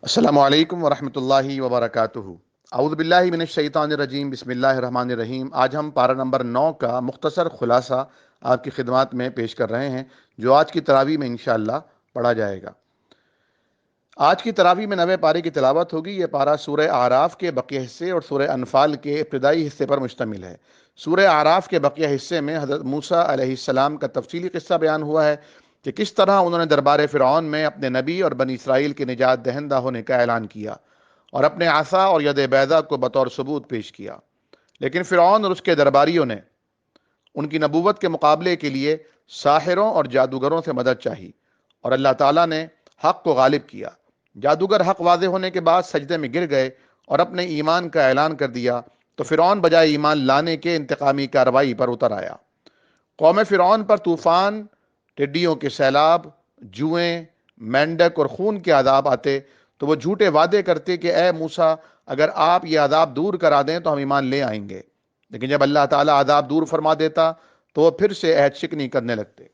السلام علیکم ورحمۃ اللہ وبرکاتہ۔ اعوذ باللہ من الشیطان الرجیم، بسم اللہ الرحمن الرحیم۔ آج ہم پارہ نمبر 9 کا مختصر خلاصہ آپ کی خدمات میں پیش کر رہے ہیں، جو آج کی تراویح میں انشاءاللہ پڑھا جائے گا۔ آج کی تراویح میں 9ویں پارے کی تلاوت ہوگی۔ یہ پارہ سورہ اعراف کے بقیہ حصے اور سورہ انفال کے ابتدائی حصے پر مشتمل ہے۔ سورہ اعراف کے بقیہ حصے میں حضرت موسیٰ علیہ السلام کا تفصیلی قصہ بیان ہوا ہے کہ کس طرح انہوں نے دربار فرعون میں اپنے نبی اور بنی اسرائیل کے نجات دہندہ ہونے کا اعلان کیا اور اپنے عصا اور ید بیضا کو بطور ثبوت پیش کیا، لیکن فرعون اور اس کے درباریوں نے ان کی نبوت کے مقابلے کے لیے ساحروں اور جادوگروں سے مدد چاہی، اور اللہ تعالیٰ نے حق کو غالب کیا۔ جادوگر حق واضح ہونے کے بعد سجدے میں گر گئے اور اپنے ایمان کا اعلان کر دیا، تو فرعون بجائے ایمان لانے کے انتقامی کارروائی پر اتر آیا۔ قوم فرعون پر طوفان، ٹڈیوں کے سیلاب، جوئیں، مینڈک اور خون کے عذاب آتے تو وہ جھوٹے وعدے کرتے کہ اے موسیٰ، اگر آپ یہ عذاب دور کرا دیں تو ہم ایمان لے آئیں گے، لیکن جب اللہ تعالیٰ عذاب دور فرما دیتا تو وہ پھر سے عہد شکنی کرنے لگتے۔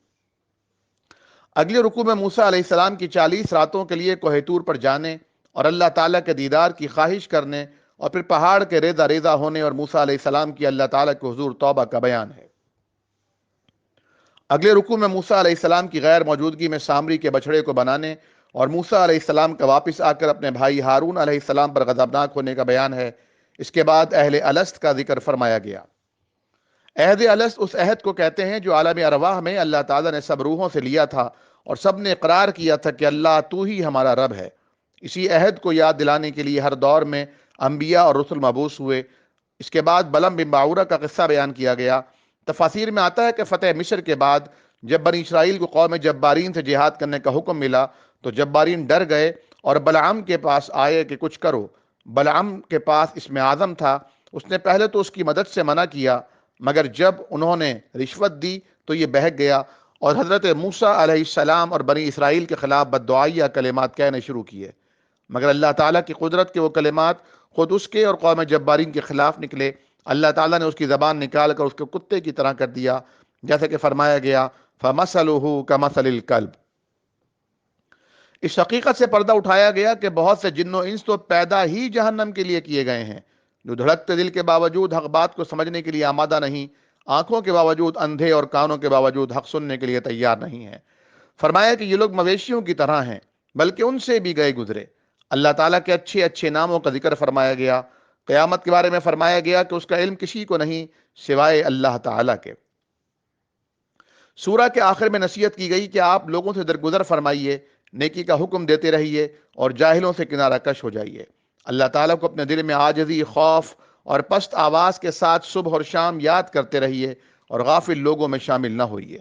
اگلے رکوع میں موسیٰ علیہ السلام کی 40 راتوں کے لیے کوہ طور پر جانے اور اللہ تعالیٰ کے دیدار کی خواہش کرنے اور پھر پہاڑ کے ریزہ ریزہ ہونے اور موسیٰ علیہ السلام کی اللہ تعالیٰ کے حضور توبہ کا بیان ہے۔ اگلے رکوع میں موسیٰ علیہ السلام کی غیر موجودگی میں سامری کے بچھڑے کو بنانے اور موسیٰ علیہ السلام کا واپس آ کر اپنے بھائی ہارون علیہ السلام پر غضبناک ہونے کا بیان ہے۔ اس کے بعد اہل الست کا ذکر فرمایا گیا۔ عہد الست اس عہد کو کہتے ہیں جو عالم ارواح میں اللہ تعالیٰ نے سب روحوں سے لیا تھا اور سب نے اقرار کیا تھا کہ اللہ تو ہی ہمارا رب ہے۔ اسی عہد کو یاد دلانے کے لیے ہر دور میں انبیاء اور رسل مبعوث ہوئے۔ اس کے بعد بلعم بن باعورہ کا قصہ بیان کیا گیا۔ تفاسیر میں آتا ہے کہ فتح مصر کے بعد جب بنی اسرائیل کو قوم جبارین سے جہاد کرنے کا حکم ملا تو جبارین ڈر گئے اور بلعم کے پاس آئے کہ کچھ کرو۔ بلعم کے پاس اسم اعظم تھا، اس نے پہلے تو اس کی مدد سے منع کیا، مگر جب انہوں نے رشوت دی تو یہ بہک گیا اور حضرت موسیٰ علیہ السلام اور بنی اسرائیل کے خلاف بددعائیہ کلمات کہنے شروع کیے، مگر اللہ تعالیٰ کی قدرت کے وہ کلمات خود اس کے اور قوم جبارین کے خلاف نکلے۔ اللہ تعالیٰ نے اس کی زبان نکال کر اس کو کتے کی طرح کر دیا، جیسے کہ فرمایا گیا فَمَثَلُهُ كَمَثَلِ الْكَلْبِ۔ اس حقیقت سے پردہ اٹھایا گیا کہ بہت سے جن و انس تو پیدا ہی جہنم کے لیے کیے گئے ہیں، جو دھڑکتے دل کے باوجود حق بات کو سمجھنے کے لیے آمادہ نہیں، آنکھوں کے باوجود اندھے اور کانوں کے باوجود حق سننے کے لیے تیار نہیں ہیں۔ فرمایا کہ یہ لوگ مویشیوں کی طرح ہیں، بلکہ ان سے بھی گئے گزرے۔ اللہ تعالیٰ کے اچھے اچھے ناموں کا ذکر فرمایا گیا۔ قیامت کے بارے میں فرمایا گیا کہ اس کا علم کسی کو نہیں سوائے اللہ تعالیٰ کے۔ سورہ کے آخر میں نصیحت کی گئی کہ آپ لوگوں سے درگزر فرمائیے، نیکی کا حکم دیتے رہیے اور جاہلوں سے کنارہ کش ہو جائیے۔ اللہ تعالیٰ کو اپنے دل میں عاجزی، خوف اور پست آواز کے ساتھ صبح اور شام یاد کرتے رہیے اور غافل لوگوں میں شامل نہ ہوئیے۔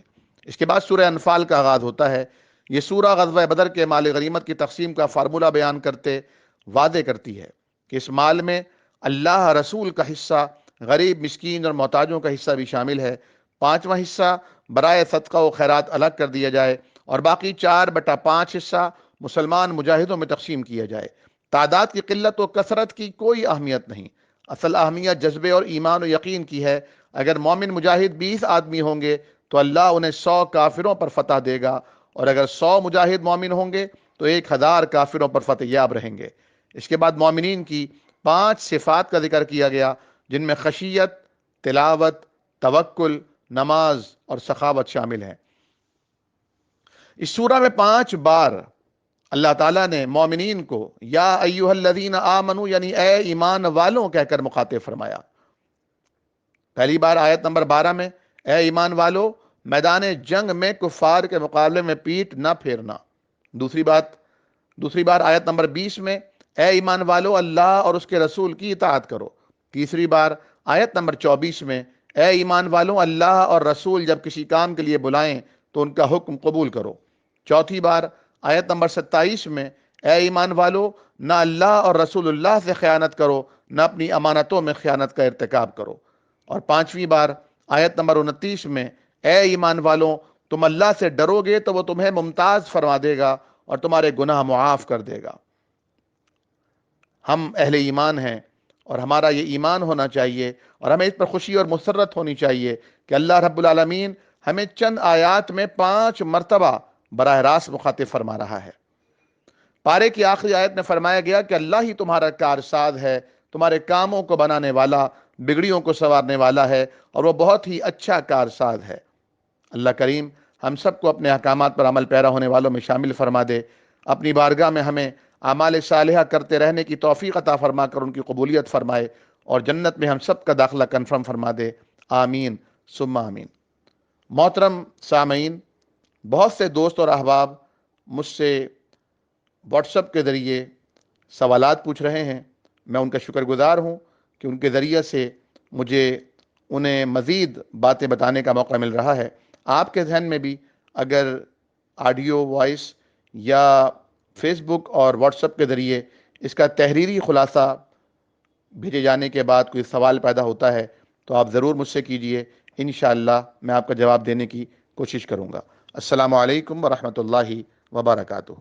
اس کے بعد سورہ انفال کا آغاز ہوتا ہے۔ یہ سورہ غزوہ بدر کے مال غنیمت کی تقسیم کا فارمولہ بیان کرتے واضح کرتی ہے کہ اس مال میں اللہ رسول کا حصہ، غریب، مسکین اور محتاجوں کا حصہ بھی شامل ہے۔ 5واں حصہ برائے صدقہ و خیرات الگ کر دیا جائے اور باقی 4/5 حصہ مسلمان مجاہدوں میں تقسیم کیا جائے۔ تعداد کی قلت و کثرت کی کوئی اہمیت نہیں، اصل اہمیت جذبے اور ایمان و یقین کی ہے۔ اگر مومن مجاہد 20 آدمی ہوں گے تو اللہ انہیں 100 کافروں پر فتح دے گا، اور اگر 100 مجاہد مومن ہوں گے تو 1000 کافروں پر فتح یاب رہیں گے۔ اس کے بعد مومنین کی 5 صفات کا ذکر کیا گیا، جن میں خشیت، تلاوت، توکل، نماز اور سخاوت شامل ہیں۔ اس سورہ میں 5 بار اللہ تعالیٰ نے مومنین کو یا ایھا الذین آمنوا یعنی اے ایمان والوں کہہ کر مخاطب فرمایا۔ پہلی بار آیت نمبر 12 میں اے ایمان والو، میدان جنگ میں کفار کے مقابلے میں پیٹ نہ پھیرنا۔ دوسری بار آیت نمبر 20 میں اے ایمان والو، اللہ اور اس کے رسول کی اطاعت کرو۔ تیسری بار آیت نمبر 24 میں اے ایمان والو، اللہ اور رسول جب کسی کام کے لیے بلائیں تو ان کا حکم قبول کرو۔ چوتھی بار آیت نمبر 27 میں اے ایمان والو، نہ اللہ اور رسول اللہ سے خیانت کرو، نہ اپنی امانتوں میں خیانت کا ارتکاب کرو۔ اور 5ویں بار آیت نمبر 29 میں اے ایمان والو، تم اللہ سے ڈرو گے تو وہ تمہیں ممتاز فرما دے گا اور تمہارے گناہ معاف کر دے گا۔ ہم اہل ایمان ہیں اور ہمارا یہ ایمان ہونا چاہیے اور ہمیں اس پر خوشی اور مسرت ہونی چاہیے کہ اللہ رب العالمین ہمیں چند آیات میں 5 مرتبہ براہ راست مخاطب فرما رہا ہے۔ پارے کی آخری آیت میں فرمایا گیا کہ اللہ ہی تمہارا کارساز ہے، تمہارے کاموں کو بنانے والا، بگڑیوں کو سنوارنے والا ہے، اور وہ بہت ہی اچھا کارساز ہے۔ اللہ کریم ہم سب کو اپنے احکامات پر عمل پیرا ہونے والوں میں شامل فرما دے، اپنی بارگاہ میں ہمیں اعمال صالحہ کرتے رہنے کی توفیق عطا فرما کر ان کی قبولیت فرمائے، اور جنت میں ہم سب کا داخلہ کنفرم فرما دے، آمین ثم آمین۔ محترم سامعین، بہت سے دوست اور احباب مجھ سے واٹس ایپ کے ذریعے سوالات پوچھ رہے ہیں، میں ان کا شکر گزار ہوں کہ ان کے ذریعے سے مجھے انہیں مزید باتیں بتانے کا موقع مل رہا ہے۔ آپ کے ذہن میں بھی اگر آڈیو وائس یا فیس بک اور واٹس ایپ کے ذریعے اس کا تحریری خلاصہ بھیجے جانے کے بعد کوئی سوال پیدا ہوتا ہے تو آپ ضرور مجھ سے کیجئے، انشاءاللہ میں آپ کا جواب دینے کی کوشش کروں گا۔ السلام علیکم ورحمۃ اللہ وبرکاتہ۔